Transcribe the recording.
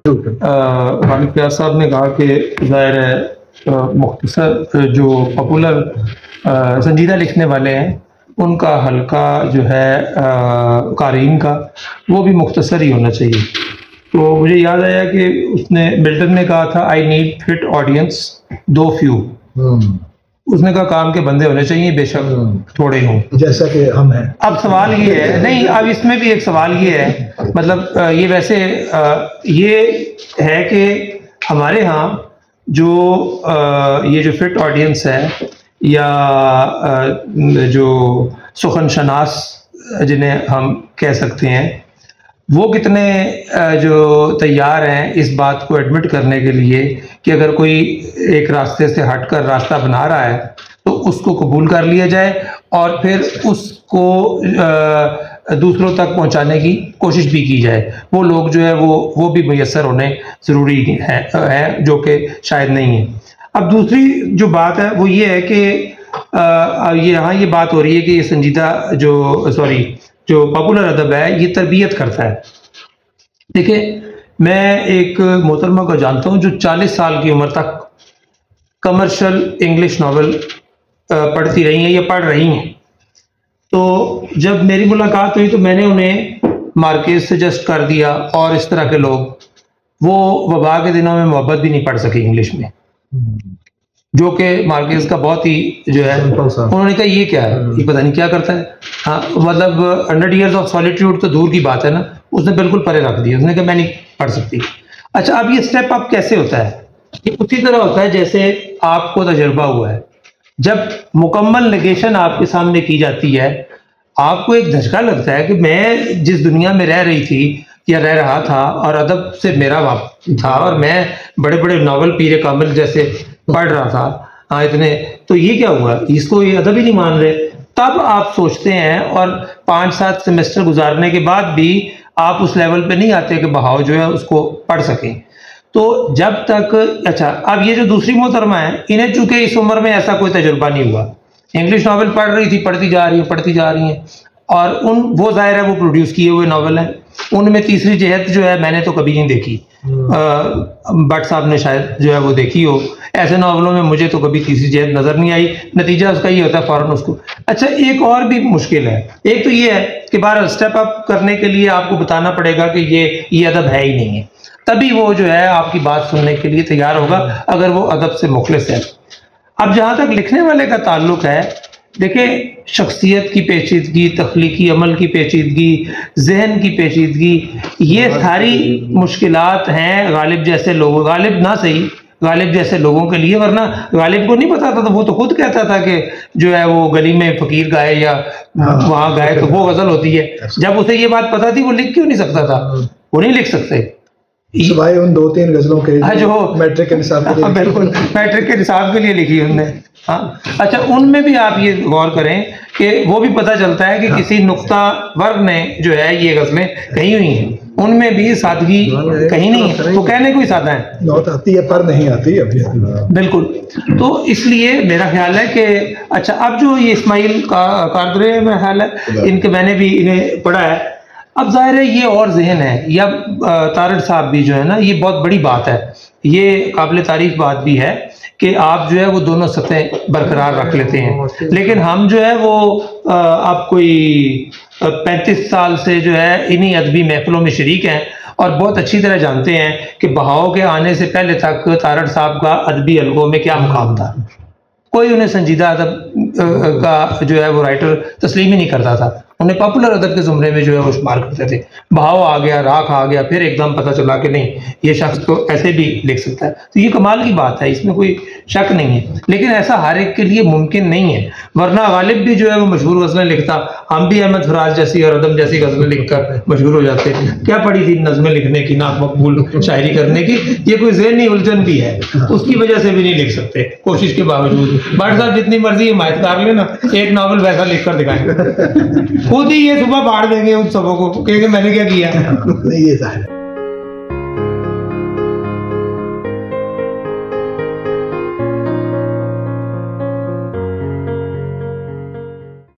वालिद प्यार साहब ने कहा कि ज़ाहिर है मुख्तसर जो पॉपुलर संजीदा लिखने वाले हैं उनका हल्का जो है क़ारीन का वो भी मुख्तसर ही होना चाहिए। तो मुझे याद आया कि उसने मिल्टन ने कहा था आई नीड फिट ऑडियंस दो फ्यू। उसने कहा काम के बंदे होने चाहिए बेशक थोड़े हों जैसा कि हम हैं। अब सवाल ये है नहीं, अब इसमें भी एक सवाल ये है, मतलब ये वैसे ये है कि हमारे यहाँ जो ये जो फिट ऑडियंस है या जो सुखन शनास जिन्हें हम कह सकते हैं, वो कितने जो तैयार हैं इस बात को एडमिट करने के लिए कि अगर कोई एक रास्ते से हटकर रास्ता बना रहा है तो उसको कबूल कर लिया जाए और फिर उसको दूसरों तक पहुंचाने की कोशिश भी की जाए। वो लोग जो है वो भी मैसर होने ज़रूरी है जो कि शायद नहीं है। अब दूसरी जो बात है वो ये है कि यहाँ ये बात हो रही है कि ये संजीदा जो पॉपुलर अदब है ये तरबियत करता है। देखिए, मैं एक मोहतरमा को जानता हूँ जो 40 साल की उम्र तक कमर्शियल इंग्लिश नावल पढ़ती रही हैं या पढ़ रही हैं। तो जब मेरी मुलाकात हुई तो मैंने उन्हें मार्केज सजेस्ट कर दिया और इस तरह के लोग वो वबा के दिनों में मोहब्बत भी नहीं पढ़ सके इंग्लिश में, जो कि मार्केज का बहुत ही जो है। उन्होंने कहा ये क्या है, ये पता नहीं क्या करता है। हाँ, मतलब 100 years ऑफ सॉलिट्यूड तो दूर की बात है ना, उसने बिल्कुल परे रख दिया। उसने कहा मैं नहीं पढ़ सकती। अच्छा, अब ये स्टेप अप कैसे होता है? ये उसी तरह होता है जैसे आपको तजुर्बा हुआ है। जब मुकम्मल नेगेशन आपके सामने की जाती है, आपको एक धचका लगता है कि मैं जिस दुनिया में रह रही थी या रह रहा था और अदब से मेरा वाप था और मैं बड़े बड़े नावल पीरे कामिल जैसे पढ़ रहा था, हाँ इतने, तो ये क्या हुआ, इसको ये अदब ही नहीं मान रहे। तब आप सोचते हैं और 5-7 सेमेस्टर गुजारने के बाद भी आप उस लेवल पे नहीं आते कि बहाव जो है उसको पढ़ सकें। तो जब तक अच्छा, अब ये जो दूसरी मोहतरमा है, इन्हें चूंकि इस उम्र में ऐसा कोई तजुर्बा नहीं हुआ, इंग्लिश नावल पढ़ रही थी, पढ़ती जा रही हैं और वो जाहिर है वो प्रोड्यूस किए हुए नावल हैं, उनमें तीसरी जहत जो है मैंने तो कभी नहीं देखी। भट्ट साहब ने शायद जो है वो देखी हो। ऐसे नावलों में मुझे तो कभी तीसरी जहत नजर नहीं आई। नतीजा उसका ये होता है फौरन उसको। अच्छा, एक और भी मुश्किल है। एक तो ये है कि बार स्टेप अप करने के लिए आपको बताना पड़ेगा कि ये अदब है ही नहीं है, तभी वो जो है आपकी बात सुनने के लिए तैयार होगा, अगर वो अदब से मुखलिस है। अब जहाँ तक लिखने वाले का ताल्लुक है, देखिए, शख्सियत की पेचीदगी, तख्लीकी अमल की पेचीदगी, जहन की पेचीदगी, ये सारी मुश्किलात हैं गालिब जैसे लोगों, गालिब जैसे लोगों के लिए। वरना गालिब को नहीं पता था तो वो तो खुद कहता था कि जो है वो गली में फकीर गाए या वहां गाए तो वो गजल होती है। जब उसे ये बात पता थी वो लिख क्यों नहीं सकता था? वो नहीं लिख सकते भाई उन 2-3 गजलों के जो मैट्रिक के निसाब के लिए। बिल्कुल, मैट्रिक के निसाब के लिए लिखी उनने। हाँ, अच्छा, उनमें भी आप ये गौर करें कि वो भी पता चलता है कि किसी नुक्ता वर्ग ने जो है ये गजलें कही हुई हैं, उनमें भी सादगी कहीं नहीं है। तो कहने को ही सादा है, नौत आती है पर नहीं आती अभी। बिल्कुल। तो इसलिए मेरा ख्याल है कि अच्छा, अब जो ये इस्माइल कारदरे में ख्याल है इनके, मैंने भी इन्हें पढ़ा है। अब जाहिर है ये और जहन है, या तारड़ साहब भी जो है ना, ये बहुत बड़ी बात है, ये काबिल तारीफ बात भी है कि आप जो है वो दोनों सतह बरकरार रख लेते हैं। लेकिन हम जो है वो आप कोई 35 साल से जो है इन्हीं अदबी महफिलों में शरीक हैं और बहुत अच्छी तरह जानते हैं कि बहाव के आने से पहले तक तारड़ साहब का अदबी अलगों में क्या मुकाम था। कोई उन्हें संजीदा अदब का जो है वो राइटर तस्लीम ही नहीं करता था। उन्हें पॉपुलर अदब के जुमरे में जो है वो शुमार करते थे। बहाव आ गया, राख आ गया, फिर एकदम पता चला कि नहीं, ये शख्स तो ऐसे भी लिख सकता है। तो ये कमाल की बात है, इसमें कोई शक नहीं है। लेकिन ऐसा हर एक के लिए मुमकिन नहीं है, वरना गालिब भी जो है वो मशहूर गज़लें लिखता, हम भी अहमद फराज जैसी और अदम जैसी गज़लें लिखकर मशहूर हो जाते। क्या पड़ी थी नज़में लिखने की, ना मकबूल शायरी करने की, ये कोई ज़हनी उलझन भी है, उसकी वजह से भी नहीं लिख सकते कोशिश के बावजूद। भट्ट साहब जितनी मर्जी हिमायत कर लेना, एक नावल वैसा लिख कर दिखाएंगे, खुद ही ये सुबह बाढ़ देंगे उन सबों को, क्योंकि मैंने क्या किया। ये